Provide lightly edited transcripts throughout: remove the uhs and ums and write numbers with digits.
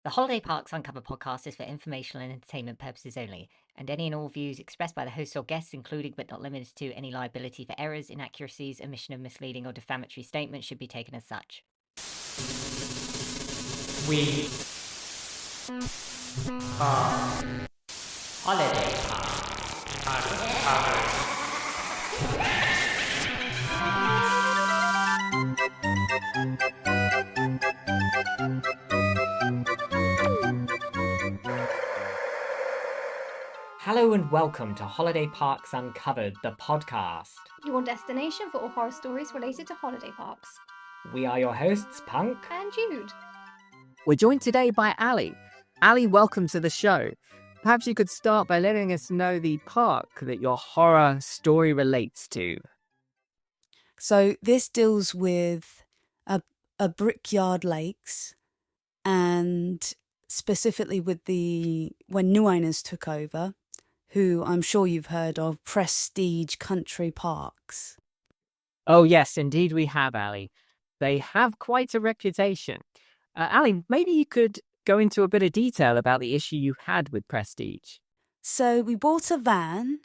The Holiday Parks Uncovered podcast is for informational and entertainment purposes only, and any and all views expressed by the hosts or guests, including but not limited to any liability for errors, inaccuracies, omission of misleading or defamatory statements, should be taken as such. We are Holiday Park Uncovered. Hello and welcome to Holiday Parks Uncovered, the podcast. Your destination for all horror stories related to holiday parks. We are your hosts, Punk and Jude. We're joined today by Ali. Ali, welcome to the show. Perhaps you could start by letting us know the park that your horror story relates to. So this deals with a Brickyard Lakes, and specifically with when new owners took over, who I'm sure you've heard of, Prestige Country Parks. Oh yes, indeed we have, Ali. They have quite a reputation. Ali, maybe you could go into a bit of detail about the issue you had with Prestige. So we bought a van.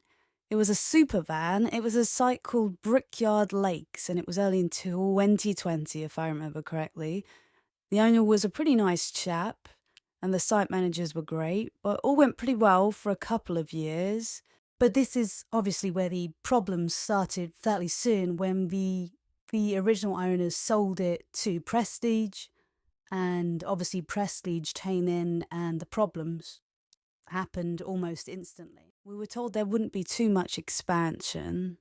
It was a super van. It was a site called Brickyard Lakes, and it was early in 2020, if I remember correctly. The owner was a pretty nice chap, and the site managers were great, but all went pretty well for a couple of years. But this is obviously where the problems started fairly soon, when the original owners sold it to Prestige, and obviously Prestige came in and the problems happened almost instantly. We were told there wouldn't be too much expansion.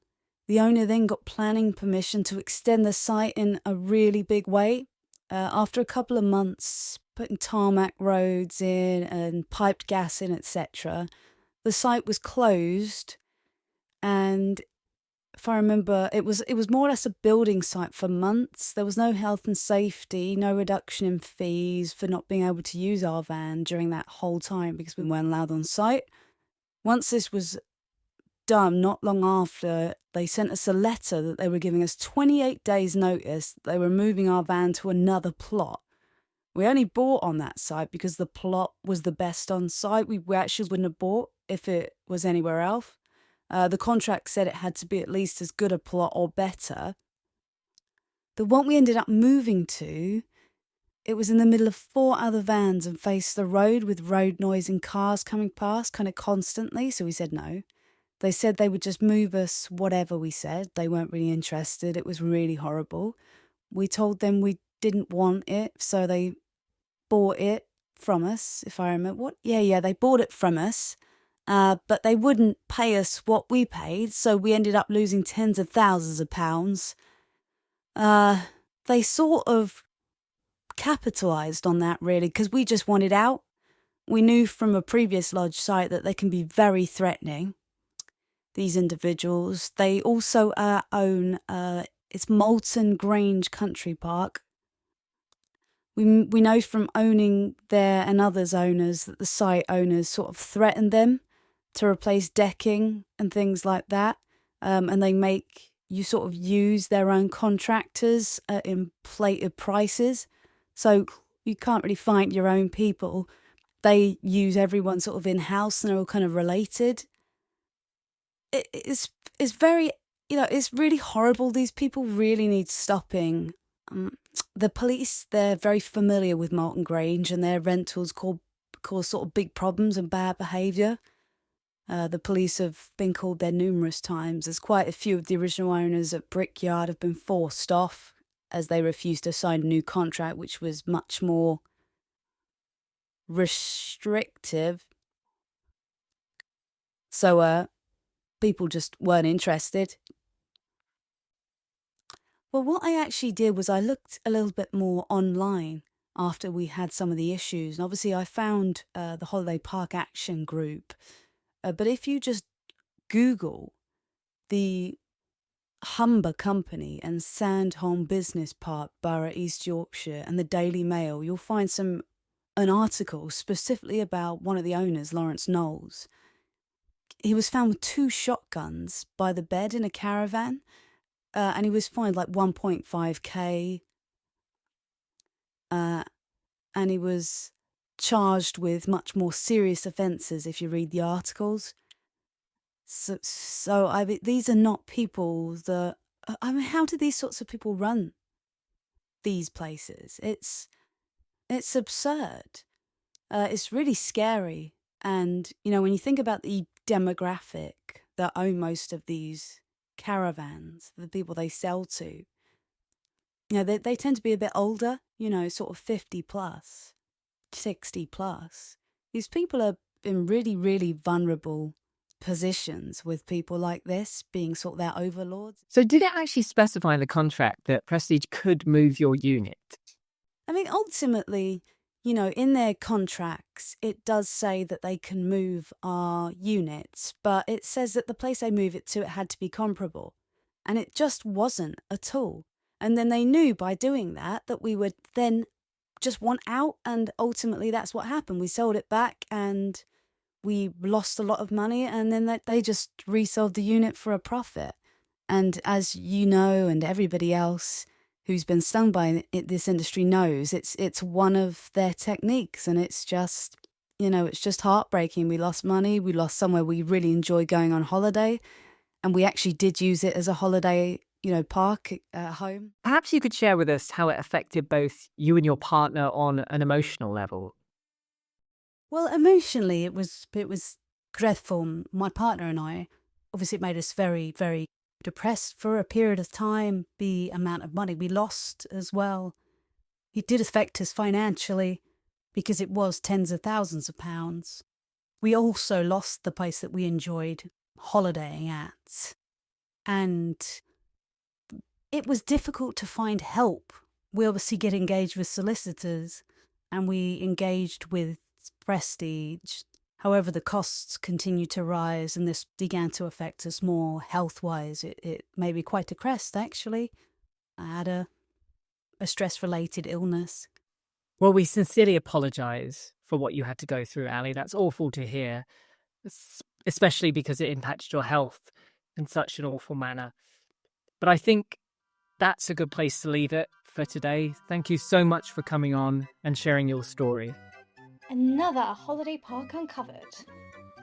The owner then got planning permission to extend the site in a really big way. After a couple of months putting tarmac roads in and piped gas in, etc., the site was closed, and if I remember, it was more or less a building site for months. There was no health and safety, no reduction in fees for not being able to use our van during that whole time because we weren't allowed on site. Once this was done, not long after, they sent us a letter that they were giving us 28 days notice that they were moving our van to another plot. We only bought on that site because the plot was the best on site. We actually wouldn't have bought if it was anywhere else. The contract said it had to be at least as good a plot or better. The one we ended up moving to, it was in the middle of 4 other vans and faced the road with road noise and cars coming past kind of constantly, so we said no. They said they would just move us whatever we said. They weren't really interested. It was really horrible. We told them we didn't want it, so they bought it from us, if I remember. What? Yeah, they bought it from us. But they wouldn't pay us what we paid, so we ended up losing tens of thousands of pounds. They sort of capitalised on that, really, because we just wanted out. We knew from a previous lodge site that they can be very threatening, these individuals. They also own it's Moulton Grange Country Park. We know from owning there and others' owners that the site owners sort of threatened them to replace decking and things like that. And they make you sort of use their own contractors at inflated prices. So you can't really find your own people. They use everyone sort of in-house and they're all kind of related. It's very, it's really horrible. These people really need stopping. The police, they're very familiar with Moulton Grange, and their rentals cause sort of big problems and bad behaviour. The police have been called there numerous times, as quite a few of the original owners at Brickyard have been forced off as they refused to sign a new contract, which was much more restrictive. So people just weren't interested. Well, what I actually did was I looked a little bit more online after we had some of the issues. And obviously I found the Holiday Park Action Group. But if you just Google the Humber Company and Sandholm Business Park, Borough, East Yorkshire, and the Daily Mail, you'll find an article specifically about one of the owners, Lawrence Knowles. He was found with 2 shotguns by the bed in a caravan. And he was fined like 1.5k. And he was charged with much more serious offences if you read the articles. So I mean, these are not people that... I mean, how do these sorts of people run these places? It's absurd. It's really scary. And, when you think about the demographic that own most of these caravans, the people they sell to, they tend to be a bit older, sort of 50 plus, 60 plus. These people are in really, really vulnerable positions with people like this being sort of their overlords. So did it actually specify in the contract that Prestige could move your unit? I mean, ultimately, in their contracts, it does say that they can move our units, but it says that the place they move it to, it had to be comparable. And it just wasn't at all. And then they knew by doing that we would then just want out, and ultimately that's what happened. We sold it back and we lost a lot of money, and then they just resold the unit for a profit. And as you know, and everybody else who's been stung by this industry knows, it's one of their techniques, and it's just, it's just heartbreaking. We lost money, we lost somewhere we really enjoy going on holiday, and we actually did use it as a holiday, park at home. Perhaps you could share with us how it affected both you and your partner on an emotional level. Well, emotionally, it was dreadful. My partner and I, obviously, it made us very, very depressed for a period of time. The amount of money we lost as well. It did affect us financially because it was tens of thousands of pounds. We also lost the place that we enjoyed holidaying at. And it was difficult to find help. We obviously get engaged with solicitors, and we engaged with Prestige. However, the costs continued to rise, and this began to affect us more health-wise. It made me quite depressed, actually. I had a stress-related illness. Well, we sincerely apologise for what you had to go through, Ali. That's awful to hear, especially because it impacted your health in such an awful manner. But I think that's a good place to leave it for today. Thank you so much for coming on and sharing your story. Another holiday park uncovered.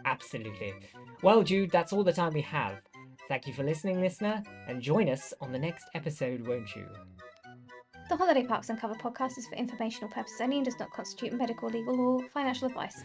Absolutely. Well, Jude, that's all the time we have. Thank you for listening, listener, and join us on the next episode, won't you? The Holiday Parks Uncovered podcast is for informational purposes only and does not constitute medical, legal, or financial advice.